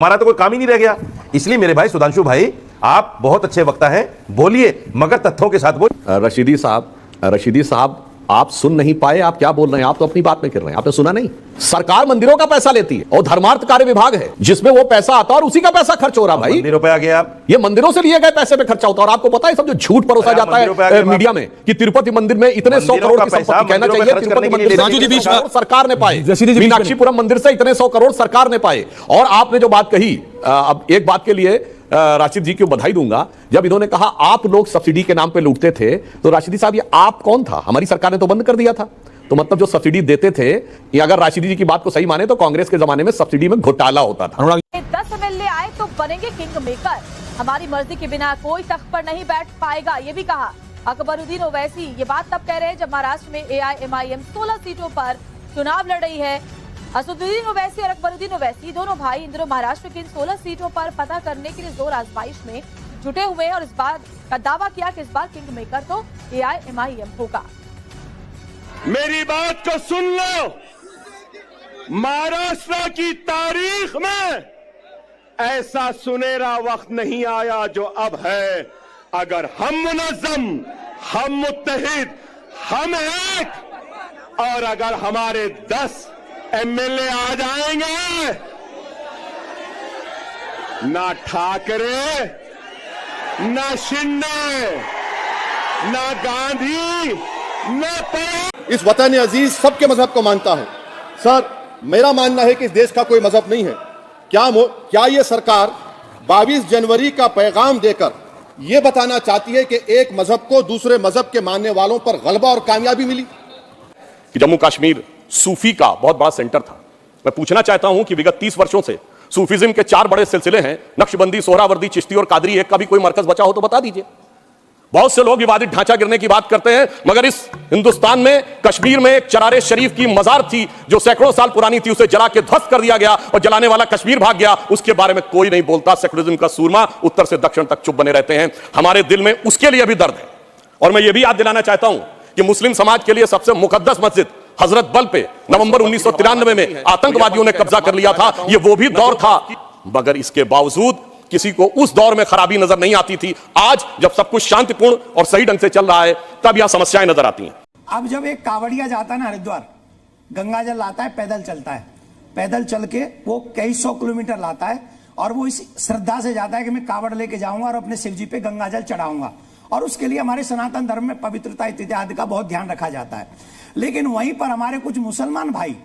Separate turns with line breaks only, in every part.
हमारा तो कोई काम ही नहीं रह गया। इसलिए मेरे भाई सुधांशु भाई, आप बहुत अच्छे वक्ता हैं, बोलिए मगर तथ्यों के साथ बोलिए।
रशीदी साहब, आप सुन नहीं पाए, आप क्या बोल रहे हैं? आप तो अपनी बात में कर रहे हैं, आपने सुना नहीं। सरकार मंदिरों का पैसा लेती है और धर्मार्थ कार्य विभाग है जिसमें वो पैसा आता है और उसी का पैसा खर्च हो रहा। भाई
मंदिरों पे आ गया,
ये मंदिरों से लिए गए पैसे पे खर्चा होता है। और आपको पता है सब जो झूठ परोसा जाता है मीडिया में कि तिरुपति मंदिर में इतने 100 करोड़ की संपत्ति, कहना चाहिए तिरुपति मंदिर से सरकार ने पाए, मीनाक्षीपुरम मंदिर से इतने 100 करोड़ सरकार ने पाए। और आपने जो बात कही, अब एक बात के लिए राशिद जी को बधाई दूंगा, जब इन्होंने कहा आप लोग सब्सिडी के नाम पे लूटते थे, तो राशिदी साहब ये आप कौन था? हमारी सरकार ने तो बंद कर दिया था। तो मतलब जो सब्सिडी देते थे, ये अगर राशिदी जी की बात को सही माने तो कांग्रेस के जमाने में सब्सिडी में घोटाला होता था।
10 एमएलए आए तो बनेंगे किंग मेकर, हमारी मर्जी के बिना कोई तख्त पर नहीं बैठ पाएगा, ये भी कहा अकबरुद्दीन ओवैसी। ये बात तब कह रहे हैं जब महाराष्ट्र में एआईएमआईएम 16 सीटों पर चुनाव लड़ रही है। असदुद्दीन ओवैसी और अकबरुद्दीन ओवैसी दोनों भाई इन दिनों महाराष्ट्र की इन 16 सीटों पर फतह करने के लिए जोर आजमाइश में जुटे हुए हैं और इस बार का दावा किया कि इस बार किंग मेकर तो एआईएमआईएम होगा।
मेरी बात को सुन लो, महाराष्ट्र की तारीख में ऐसा सुनहरा वक्त नहीं आया जो अब है। अगर हम मुनज़्ज़म, हम मुत्तहिद, हम एक, और अगर हमारे 10 एमएलए आ जाएंगे, ना ठाकरे, ना शिंदे, ना गांधी, ना
इस वतन अजीज सबके मजहब को मानता हूं। सर, मेरा मानना है कि इस देश का कोई मजहब नहीं है। क्या ये सरकार 22 जनवरी का पैगाम देकर यह बताना चाहती है कि एक मजहब को दूसरे मजहब के मानने वालों पर गलबा और कामयाबी मिली?
कि जम्मू कश्मीर सूफी का बहुत बड़ा सेंटर था। मैं पूछना चाहता हूं कि विगत 30 वर्षों से सूफीज्म के 4 बड़े सिलसिले हैं, नक्शबंदी, सोहरावर्दी, चिश्ती और कादरी। एक का भी कोई मरकज बचा हो तो बता दीजिए। बहुत से लोग विवादित ढांचा गिरने की बात करते हैं, मगर इस हिंदुस्तान में कश्मीर में एक चरारे शरीफ की मजार थी जो सैकड़ों साल पुरानी थी, उसे जला के ध्वस्त कर दिया गया और जलाने वाला कश्मीर भाग गया। उसके बारे में कोई नहीं बोलता। सेकुलरिज्म का सूरमा उत्तर से दक्षिण तक चुप बने रहते हैं। हमारे दिल में उसके लिए भी दर्द है। और मैं ये भी याद दिलाना चाहता हूं कि मुस्लिम समाज के लिए सबसे मुकद्दस मस्जिद हजरत बल पे नवंबर 1993 में आतंकवादियों ने कब्जा कर लिया था। ये वो भी दौर था, मगर इसके बावजूद किसी को उस दौर में खराबी नजर नहीं आती थी। आज जब सब कुछ शांतिपूर्ण और सही ढंग से चल रहा है, तब यहां समस्याएं नजर आती हैं।
अब जब एक कावड़िया जाता है ना हरिद्वार, गंगा जल लाता है, पैदल चलता है, पैदल चल के वो कई 100 किलोमीटर लाता है और वो इस श्रद्धा से जाता है कि मैं कावड़ लेके जाऊंगा और अपने शिव जी पे गंगा जल चढ़ाऊंगा। और उसके लिए हमारे सनातन धर्म में पवित्रता इत्यादि का बहुत ध्यान रखा जाता है। लेकिन वहीं पर हमारे कुछ मुसलमान भाई,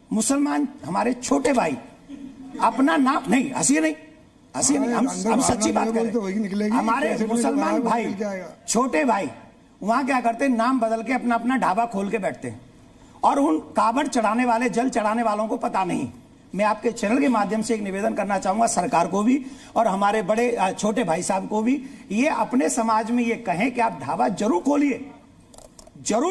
मुसलमान हमारे छोटे भाई अपना नाम नहीं, हंसी नहीं, हम सच्ची बात करें, हमारे मुसलमान भाई, छोटे भाई वहां क्या करते हैं, नाम बदल के अपना अपना ढाबा खोल के बैठते हैं और उन कावड़ चढ़ाने वाले, जल चढ़ाने वालों को पता नहीं। मैं आपके चैनल के माध्यम से एक निवेदन करना चाहूंगा सरकार को भी और हमारे बड़े छोटे भाई साहब को भी, ये अपने समाज में ये कहें कि आप ढाबा जरूर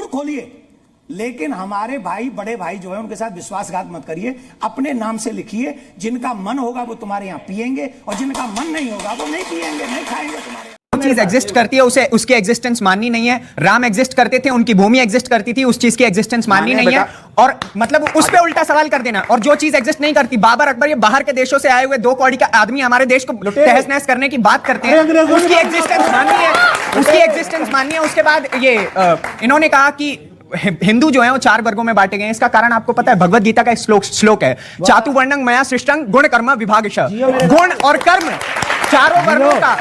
खोलिए, लेकिन हमारे भाई, बड़े भाई जो है उनके साथ विश्वासघात मत करिए। अपने नाम से लिखिए, जिनका मन होगा वो तुम्हारे यहाँ पिएंगे और जिनका मन नहीं होगा वो नहीं पिएंगे, नहीं खाएंगे तुम्हारे।
चीज एग्जिस्ट करती है उसे उसकी एग्जिस्टेंस माननी नहीं है। राम एग्जिस्ट करते थे, उनकी भूमि एग्जिस्ट करती थी, उस चीज की एग्जिस्टेंस माननी नहीं है। और मतलब उस पे उल्टा सवाल कर देना। और जो चीज एग्जिस्ट नहीं करती, बाबर अकबर, ये बाहर के देशों से आए हुए 2 कौड़ी का आदमी हमारे देश को तहस नहस करने की बात करते हैं, उसकी एग्जिस्टेंस माननी है। उसके बाद ये इन्होंने कहा कि हिंदू जो है वो 4 वर्गों में बांटे गए हैं। इसका कारण आपको पता है, भगवत गीता का एक श्लोक है, चातुर्वर्ण्यं मया सृष्टं गुण कर्म विभागशः। गुण और कर्म चारों वर्गों का,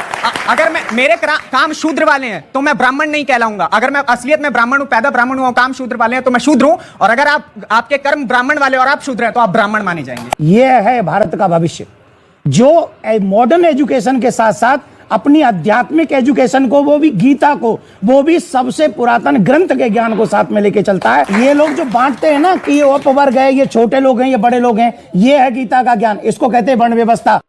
अगर मेरे काम शूद्र वाले हैं तो मैं ब्राह्मण नहीं कहलाऊंगा। अगर मैं असलियत में ब्राह्मण हूं, पैदा ब्राह्मण हूं, काम शूद्र वाले हैं तो मैं शूद्र हूं। और अगर आपके कर्म ब्राह्मण वाले और आप शूद्र हैं तो आप ब्राह्मण माने जाएंगे।
यह है भारत का भविष्य, जो मॉडर्न एजुकेशन के साथ साथ अपनी आध्यात्मिक एजुकेशन को, वो भी गीता को, वो भी सबसे पुरातन ग्रंथ के ज्ञान को साथ में लेके चलता है। ये लोग जो बांटते हैं ना कि ये उपवर्ग है, ये छोटे लोग हैं, ये बड़े लोग हैं, ये है गीता का ज्ञान, इसको कहते हैं वर्ण व्यवस्था।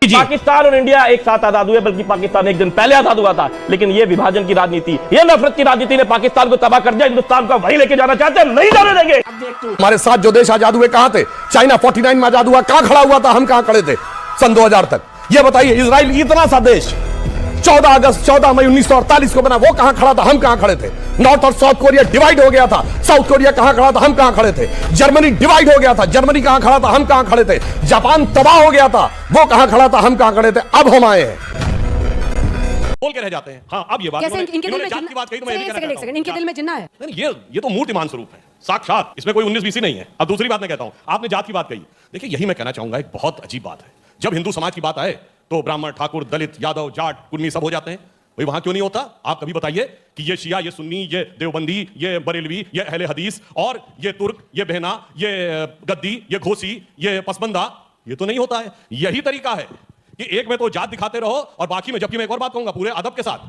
पाकिस्तान और इंडिया एक साथ आजाद हुए, बल्कि पाकिस्तान एक दिन पहले आजाद हुआ था। लेकिन ये विभाजन की राजनीति, ये नफरत की राजनीति ने पाकिस्तान को तबाह कर दिया। हिंदुस्तान को वही लेके जाना चाहते हैं, नहीं जाने देंगे।
हमारे साथ जो देश आजाद हुए कहां थे? चाइना 49 में आजाद हुआ, कहां खड़ा हुआ था? हम कहां खड़े थे सन 2000 तक? ये बताइए, इजराइल इतना सा देश 14 अगस्त 14 मई 1948 को बना, वो कहां खड़ा था, हम कहां खड़े थे। नॉर्थ और साउथ कोरिया डिवाइड हो गया था, साउथ कोरिया कहां खड़ा था, हम कहां खड़े थे। जर्मनी डिवाइड हो गया था, जर्मनी कहां खड़ा था, हम कहां खड़े थे। जापान तबाह हो गया था, वो कहां खड़ा था, हम कहां खड़े थे। अब हम आए हैं, बोल के रह जाते हैं। हाँ, अब ये बात इन्होंने जात की बात कही तो मैं ये भी कहना चाहता हूं,
इनके दिल में जिन्ना है।
नहीं, ये तो मूर्तिमान स्वरूप है, साक्षात, इसमें कोई 19-20 नहीं है। अब दूसरी बात मैं कहता हूं, आपने जात की बात कही, देखिए यही मैं कहना चाहूंगा, एक बहुत अजीब बात है, जब हिंदू समाज की बात आए तो ब्राह्मण, ठाकुर, दलित, यादव, जाट, कुर्मी सब हो जाते हैं। भाई वहां क्यों नहीं होता? आप कभी बताइए कि ये शिया, ये सुन्नी, ये देवबंदी, ये बरेलवी, ये अहले हदीस, और ये तुर्क, ये बहना, ये गद्दी, ये घोसी, ये पसबंदा, ये तो नहीं होता है। यही तरीका है कि एक में तो जात दिखाते रहो और बाकी में, जबकि मैं एक और बात कहूंगा पूरे अदब के साथ,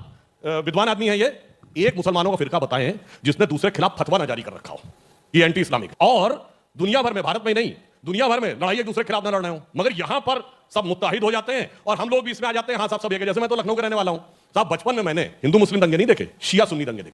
विद्वान आदमी है ये, एक मुसलमानों का फिरका बताएं जिसने दूसरे खिलाफ फतवा ना जारी कर रखा हो कि एंटी इस्लामिक, और दुनिया भर में, भारत में नहीं, दुनिया भर में लड़ाई एक दूसरे के खिलाफ ना लड़ रहे हो, मगर यहां पर सब मुत्ताहिद हो जाते हैं और हम लोग भी इसमें आ जाते हैं। हाँ साहब, सब एक है। जैसे मैं तो लखनऊ का रहने वाला हूं साहब, बचपन में मैंने हिंदू मुस्लिम दंगे नहीं देखे, शिया सुन्नी दंगे देखे।